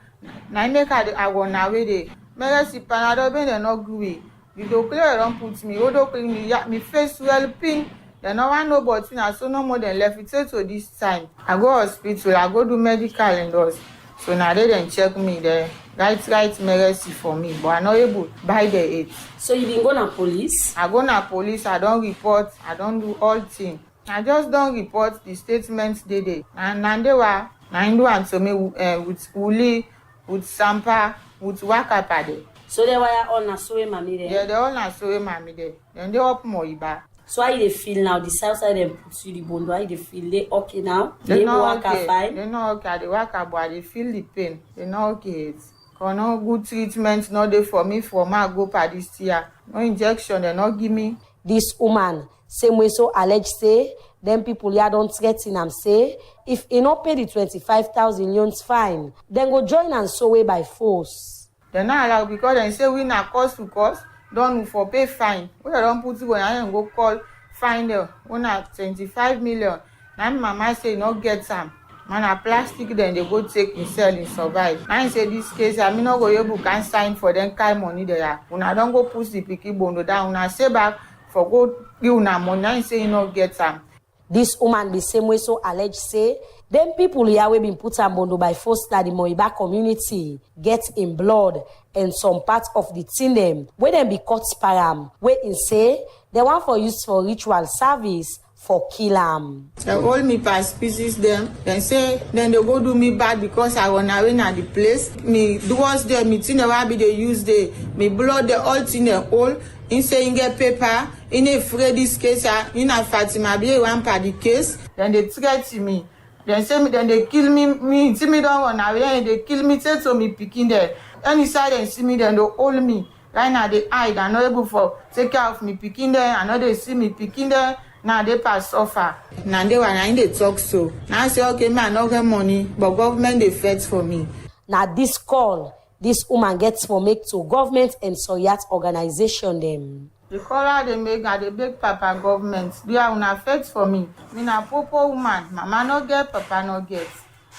Now make I go now with it. Me si panado ben they not agree. You don't clear don't put me. You don't clean me. Me face well pin. They no one know but now so no more than left it to this time. I go hospital. I go do medical and those. So now they then check me there. Right mercy for me, but I'm not able to buy the aid. So you been go na police? I go na police, I don't report, I don't do all things. I just don't report the statements they did. And they were, I do and so me with Uli, with Sampa, with Wakapade. So they were all na Sowe mami there? Yeah, they all na Sowe mami there. Then they up Moiba. So how you feel now? The south side them put you the bondo. How you feel? They okay now? They not okay. Fine? They not okay. They work but they feel the pain. They not okay. No good treatment, no dey for me for my go per this year. No injection, they not give me. This woman, same way so alleged say, them people here don't threaten am say, if he not pay the 25,000 loans fine, then go join and Sowe by force. They not allow because they say we na cost to cost, don't for pay fine. We don't put you when I go call fine there. We na 25 million. Now mama say not get some. Man a plastic then they go take and sell and survive. I say this case I not go able can sign for them kind money there. When I don't go push the picky bondo down, when I say back for go give una money, I say you not get some. This woman the same way so alleged say them people here we been put on bondo by force that the Moiba community get in blood and some parts of the tin them where them be cut param where in say they want for use for ritual service for kill am. They hold me by species them. Then say then they go do me bad because I wanna win at the place. Me do what's there, me tin never be they use the me blood the all tin the hole. In say in get paper, in a Freddy's case, in a Fatima be one part the case. Then they threaten me. Then say me then they kill me see me don't wanna win and they kill me say so me picking there. Any side and see me then they hold me. Right now they hide, I'm not able for take care of me picking there, I know they see me picking there. Now they pass offer. Now they were they talk so. Now I say okay, man, no get money, but government they fight for me. Now this call, this woman gets for make to government and Soyat organization them. The call they make are the big papa government. They are una fight for me. Me na popo woman. Mama no get, papa no get.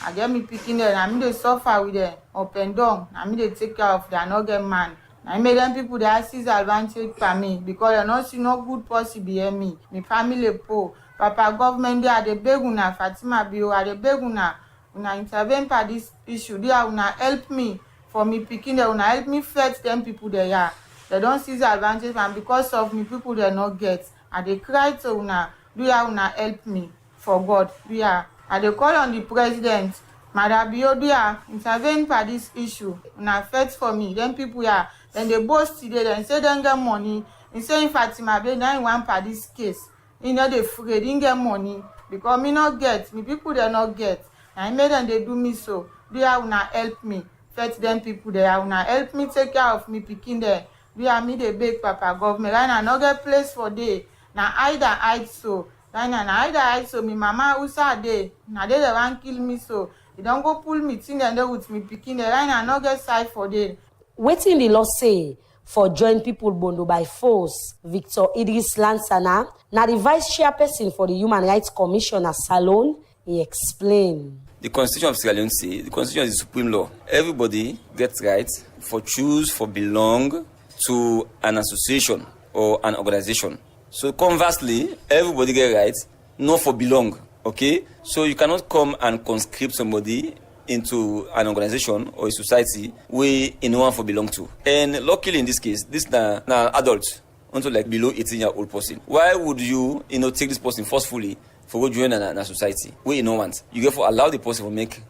I get me picking there. I mean they suffer with them up and down. I mean they take care of them. No get man. I made them people that sees advantage for me because they not see no good possible behind me. My family poor. Papa government they are the beg una Fatima Bio are the beg una intervene for this issue. They are una help me for me picking they una help me fetch them people they are. They don't see the advantage and because of me people they not get. And they cry to una, do are una help me for God. We are. And they call on the president. Madam Bio do are intervene for this issue. Una fetch for me. Then people are. Then they boast today and say they get money. And say Fatima be now one for this case. You know they afraid didn't get money because me not get, me people they not get. I made them they do me so. They are una help me. Fetch them people they are una help me take care of me picking there. They are me they beg papa government. Right now no get place for day. Now either hide so. Right now either hide so me mama usa day. Now they want kill me so. They don't go pull me thing and they with me picking there. Right now no get side for day. Waiting the law say for join people bondo by force, Victor Idris Lansana, now the vice chairperson for the Human Rights Commission at Salone, he explained. The Constitution of Sierra Leone says the Constitution is the supreme law. Everybody gets rights for choose, for belong to an association or an organization. So conversely, everybody gets rights not for belong. Okay? So you cannot come and conscript somebody into an organization or a society where no one for belong to. And luckily in this case, this now adults, until like below 18-year-old person. Why would you, take this person forcefully for go join a society where you don't want? You therefore allow the person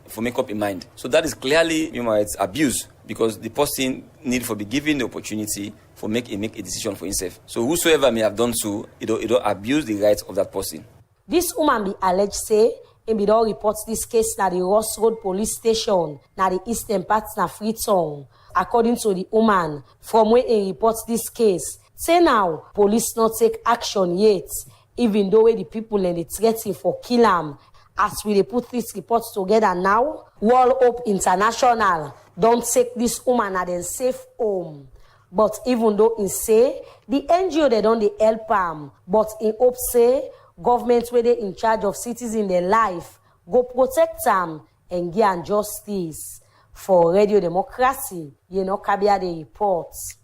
for make up in mind. So that is clearly it's abuse, because the person need for be given the opportunity for make a decision for himself. So whosoever may have done so, it don't abuse the rights of that person. This woman be alleged say and be don report this case na the Ross Road Police Station na the eastern part na Freetown. According to the woman, from when he reports this case, say now police not take action yet, even though the people and the threatening for kill am. As we dey put this report together now, World Hope International don't take this woman at a safe home. But even though he say the NGO they don't help am, but in hope say government where they in charge of citizens their life go protect them and give am justice. For Radio Democracy, Kabia the reports.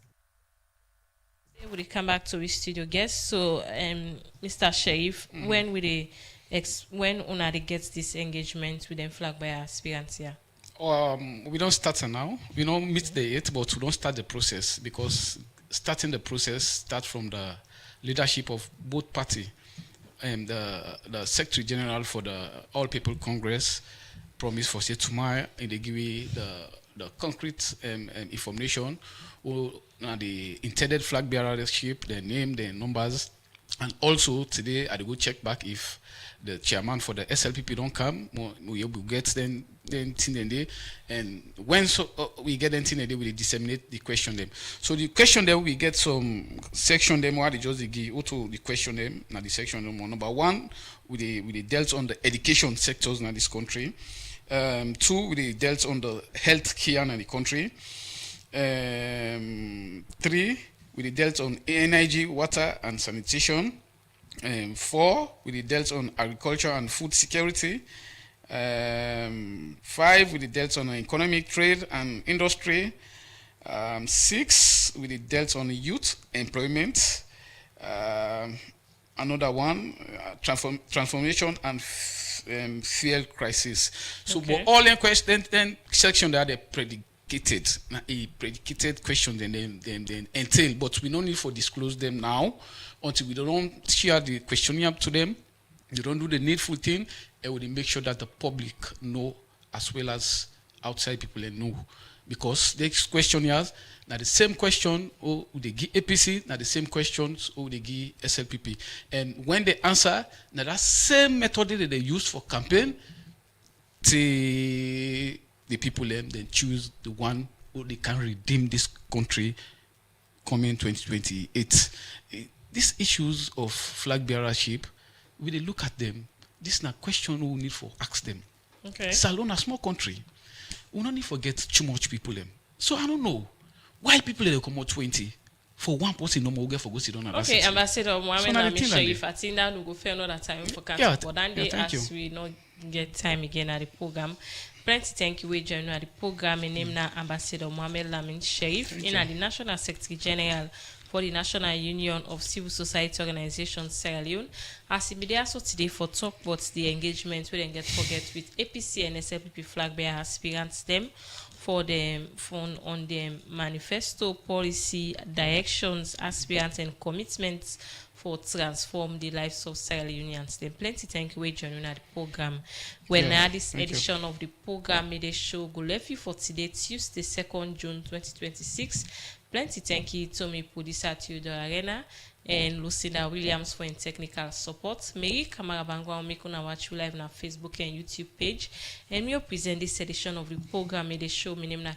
We will come back to the studio guest. So, Mr. Sheriff, when una gets this engagement with them flag by aspirants here? We don't start now. We don't meet the 8th, but we don't start the process, because starting the process start from the leadership of both party. And the Secretary General for the All People Congress promised for say tomorrow, and they give me the concrete information, or the intended flag bearership, their name, their numbers, and also today I go check back if the chairman for the SLPP don't come. We will get then day, and when we get them day, we disseminate the question them. So the question them we get some section them where they just give auto the question them. Now the section them number 1 we dealt on the education sectors in this country. 2 we dealt on the health care in the country. 3 we dealt on energy, water and sanitation. 4 we dealt on agriculture and food security. 5 we dealt on economic trade and industry. 6 we dealt on youth employment. Another one transformation and fuel crisis. So Okay. but all in question then section that they predicated a predicated question then entail, but we don't need for disclose them now until we don't share the questionnaire to them. They don't do the needful thing, and we make sure that the public know as well as outside people know. Because these questionnaires, now the same question, or they give APC, now the same questions, or they give SLPP. And when they answer, now that same method that they use for campaign, the people then choose the one who they can redeem this country coming 2028. These issues of flag bearership, when they look at them, this is not a question we need for ask them. Okay. Salon, a small country, we don't need to forget too much people. So I don't know why people they come out 20 for one person no more get for go sit down. Okay, Ambassador Mohamed now the Nami thing Sheriff, I think that we go fair another time for Yeah, cancel. But then thank you. as we not get time again at the program. Plenty thank you we join at the program. My name na Ambassador Mohamed Lamin Sheriff in the National Secretary General for the National Union of Civil Society Organizations Sierra Leone. As it be there so today for talk about the engagement we then get forget with APC and SLPP flag bearer aspirants them for them on the manifesto policy directions aspirants and commitments for transform the lives of Sierra Leoneans. Then plenty thank you we joining at the program. When Yeah, this thank you. edition of the program made a show go left you for today Tuesday 2nd June 2026. Plenty thank you to me producer Theodore Arena and Lucinda Williams for in technical support. Mary Kamara Bangwa will make on watch you live on our Facebook and YouTube page. And we will present this edition of the program made a show. My name na